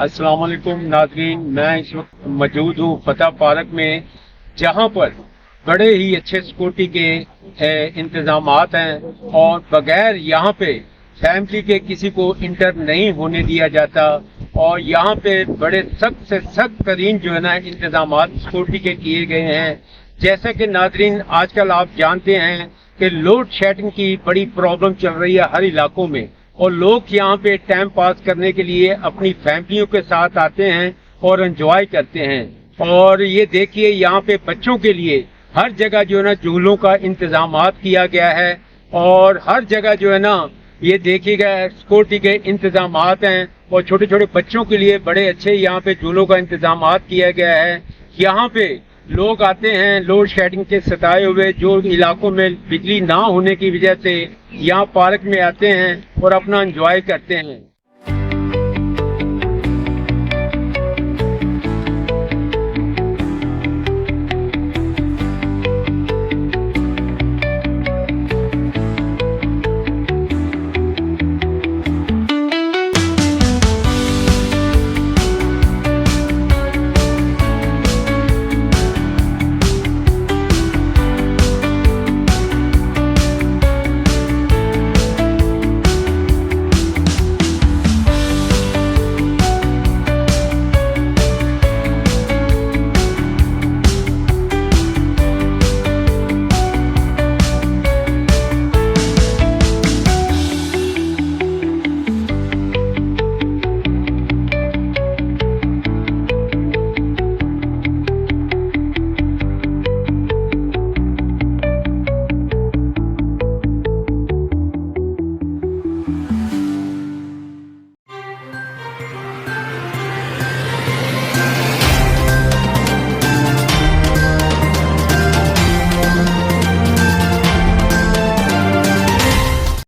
अस्सलाम वालेकुम नाज़रीन, मैं इस वक्त मौजूद हूँ फतेह पार्क में, जहाँ पर बड़े ही अच्छे सिक्योरिटी के इंतजामात हैं और बगैर यहाँ पे फैमिली के किसी को इंटर नहीं होने दिया जाता। और यहाँ पे बड़े सख्त से सख्त तरीन जो है ना इंतजामात सिक्योरिटी के किए गए हैं। जैसे कि नाज़रीन, आजकल आप जानते हैं कि लोड शेडिंग की बड़ी प्रॉब्लम चल रही है हर इलाकों में, और लोग यहाँ पे टाइम पास करने के लिए अपनी फैमिलियों के साथ आते हैं और एंजॉय करते हैं। और ये देखिए, यहाँ पे बच्चों के लिए हर जगह जो है ना झूलों का इंतजामात किया गया है, और हर जगह जो है ना ये देखिएगा सिक्योरिटी के इंतजामात हैं, और छोटे छोटे बच्चों के लिए बड़े अच्छे यहाँ पे झूलों का इंतजामात किया गया है। यहाँ पे लोग आते हैं लोड शेडिंग के सताए हुए जो इलाकों में बिजली ना होने की वजह से यहाँ पार्क में आते हैं और अपना एंजॉय करते हैं।